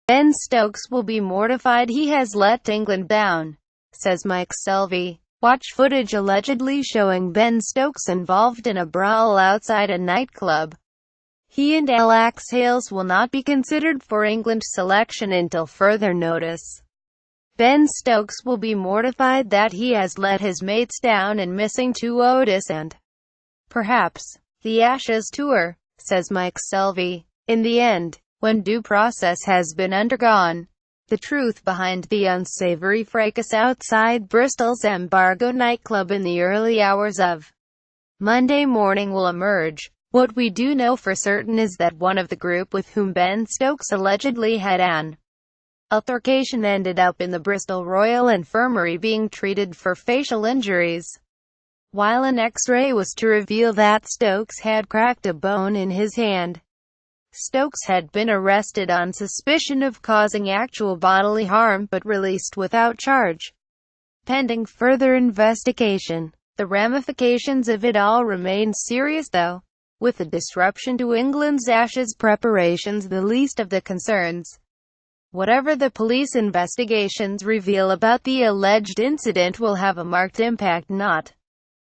Ben Stokes will be mortified he has let England down, says Mike Selvey. Watch footage allegedly showing Ben Stokes involved in a brawl outside a nightclub. He and Alex Hales will not be considered for England selection until further notice. Ben Stokes will be mortified that he has let his mates down in missing 2 Otis and, perhaps, the Ashes tour, says Mike Selvey. In the end, when due process has been undergone, the truth behind the unsavory fracas outside Bristol's Embargo nightclub in the early hours of Monday morning will emerge. What we do know for certain is that one of the group with whom Ben Stokes allegedly had an altercation ended up in the Bristol Royal Infirmary being treated for facial injuries, while an X-ray was to reveal that Stokes had cracked a bone in his hand. Stokes had been arrested on suspicion of causing actual bodily harm but released without charge, pending further investigation. The ramifications of it all remain serious though, with the disruption to England's Ashes preparations the least of the concerns. Whatever the police investigations reveal about the alleged incident will have a marked impact not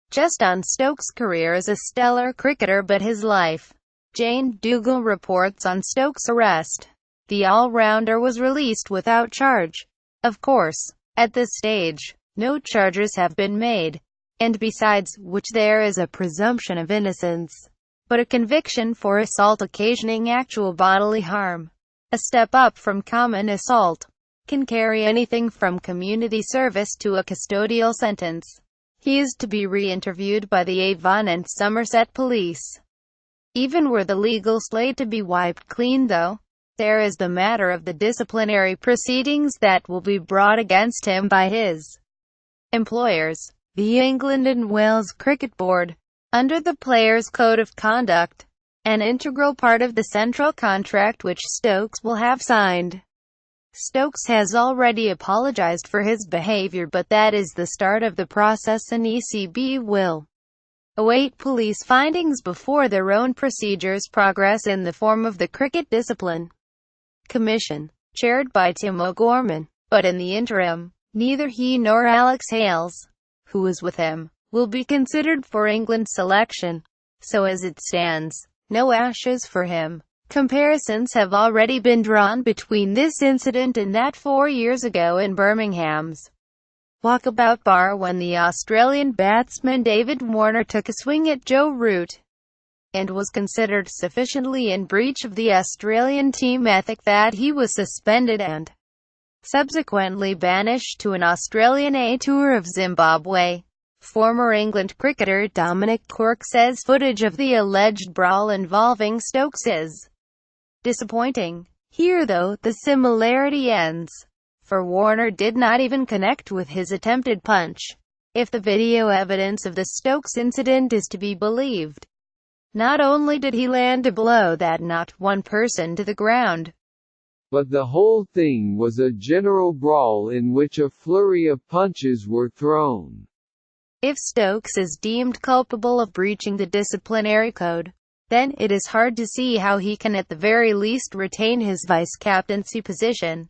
just on Stokes' career as a stellar cricketer but his life. Jane Dougal reports on Stokes' arrest. The all-rounder was released without charge. Of course, at this stage, no charges have been made, and besides which there is a presumption of innocence. But a conviction for assault occasioning actual bodily harm, a step up from common assault, can carry anything from community service to a custodial sentence. He is to be re-interviewed by the Avon and Somerset police. Even were the legal slate to be wiped clean though, there is the matter of the disciplinary proceedings that will be brought against him by his employers, the England and Wales Cricket Board, under the Players' Code of Conduct, an integral part of the central contract which Stokes will have signed. Stokes has already apologized for his behavior, but that is the start of the process, and ECB will await police findings before their own procedures progress in the form of the Cricket Discipline Commission, chaired by Tim O'Gorman. But in the interim, neither he nor Alex Hales, who was with him, will be considered for England selection. So as it stands, no Ashes for him. Comparisons have already been drawn between this incident and that 4 years ago in Birmingham's Walkabout Bar when the Australian batsman David Warner took a swing at Joe Root, and was considered sufficiently in breach of the Australian team ethic that he was suspended and subsequently banished to an Australian A tour of Zimbabwe. Former England cricketer Dominic Cork says footage of the alleged brawl involving Stokes is disappointing. Here though, the similarity ends. For Warner did not even connect with his attempted punch. If the video evidence of the Stokes incident is to be believed, not only did he land a blow that knocked one person to the ground, but the whole thing was a general brawl in which a flurry of punches were thrown. If Stokes is deemed culpable of breaching the disciplinary code, then it is hard to see how he can at the very least retain his vice-captaincy position.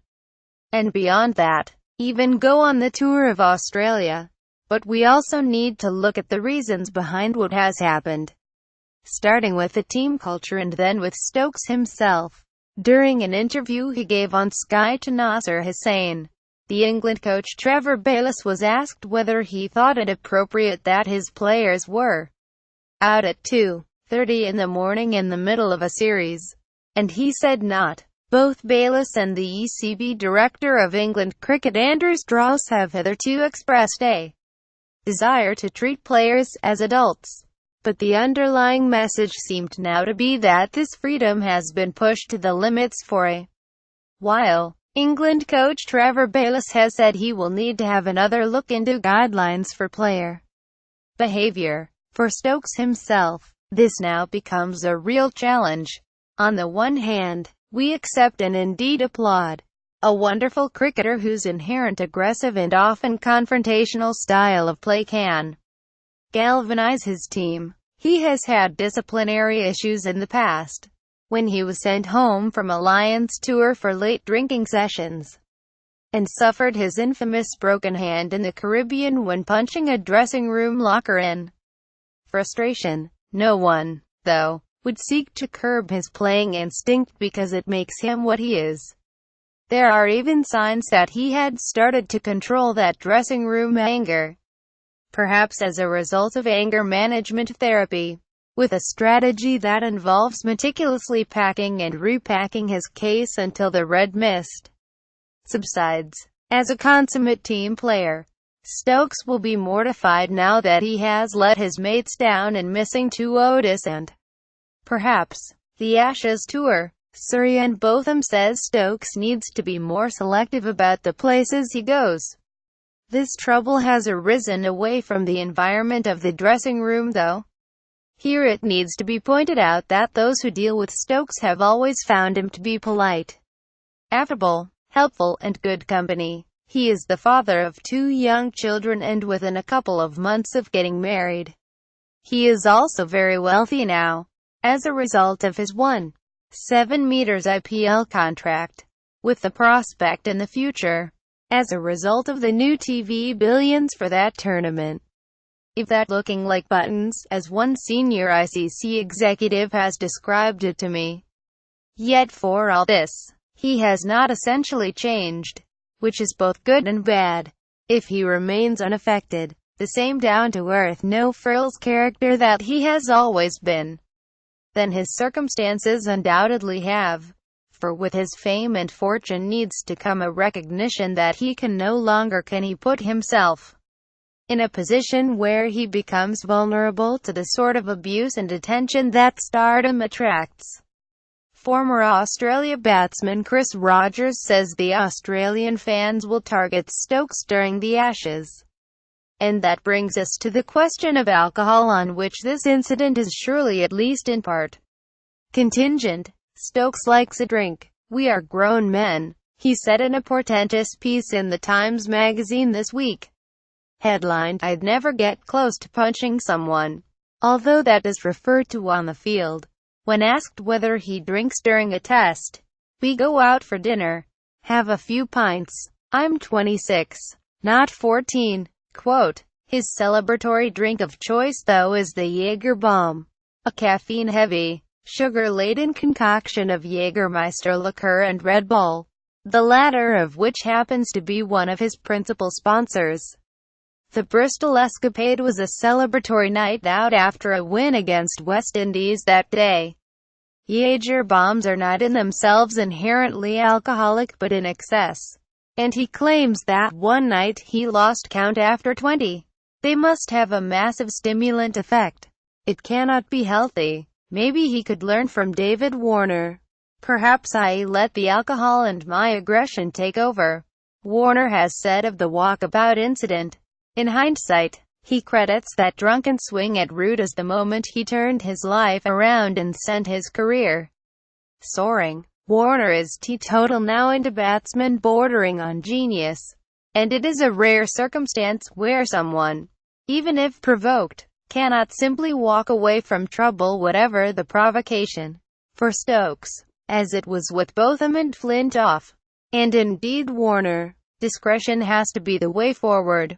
And beyond that, even go on the tour of Australia. But we also need to look at the reasons behind what has happened, starting with the team culture and then with Stokes himself. During an interview he gave on Sky to Nasser Hussain, the England coach Trevor Bayliss was asked whether he thought it appropriate that his players were out at 2:30 in the morning in the middle of a series, and he said not. Both Bayliss and the ECB director of England Cricket Andrew Strauss have hitherto expressed a desire to treat players as adults. But the underlying message seemed now to be that this freedom has been pushed to the limits for a while. England coach Trevor Bayliss has said he will need to have another look into guidelines for player behavior. For Stokes himself, this now becomes a real challenge. On the one hand, we accept and indeed applaud a wonderful cricketer whose inherent aggressive and often confrontational style of play can galvanize his team. He has had disciplinary issues in the past, when he was sent home from a Lions tour for late drinking sessions, and suffered his infamous broken hand in the Caribbean when punching a dressing room locker in frustration. No one, though, would seek to curb his playing instinct because it makes him what he is. There are even signs that he had started to control that dressing room anger, perhaps as a result of anger management therapy, with a strategy that involves meticulously packing and repacking his case until the red mist subsides. As a consummate team player, Stokes will be mortified now that he has let his mates down in missing 2 Otis and, perhaps, the Ashes tour. Surrey and Botham says Stokes needs to be more selective about the places he goes. This trouble has arisen away from the environment of the dressing room though. Here it needs to be pointed out that those who deal with Stokes have always found him to be polite, affable, helpful, and good company. He is the father of 2 young children and within a couple of months of getting married. He is also very wealthy now, as a result of his 1.7 meters IPL contract, with the prospect in the future, as a result of the new TV billions for that tournament. If that looking like buttons, as one senior ICC executive has described it to me. Yet for all this, he has not essentially changed, which is both good and bad. If he remains unaffected, the same down-to-earth, no-frills character that he has always been, then his circumstances undoubtedly have. For with his fame and fortune needs to come a recognition that he can no longer put himself in a position where he becomes vulnerable to the sort of abuse and attention that stardom attracts. Former Australia batsman Chris Rogers says the Australian fans will target Stokes during the Ashes. And that brings us to the question of alcohol, on which this incident is surely at least in part contingent. Stokes likes a drink. "We are grown men," he said in a portentous piece in the Times magazine this week. Headlined, "I'd never get close to punching someone, although that is referred to on the field." When asked whether he drinks during a test, "We go out for dinner, have a few pints. I'm 26, not 14. Quote, his celebratory drink of choice though is the Jaeger bomb, a caffeine-heavy, sugar-laden concoction of Jägermeister liqueur and Red Bull, the latter of which happens to be one of his principal sponsors. The Bristol escapade was a celebratory night out after a win against West Indies that day. Jaeger bombs are not in themselves inherently alcoholic but in excess, and he claims that one night he lost count after 20. They must have a massive stimulant effect. It cannot be healthy. Maybe he could learn from David Warner. Perhaps I let the alcohol and my aggression take over," Warner has said of the walkabout incident. In hindsight, he credits that drunken swing at Root as the moment he turned his life around and sent his career soaring. Warner is teetotal now and a batsman bordering on genius, and it is a rare circumstance where someone, even if provoked, cannot simply walk away from trouble whatever the provocation. For Stokes, as it was with Botham and Flintoff, and indeed Warner, discretion has to be the way forward.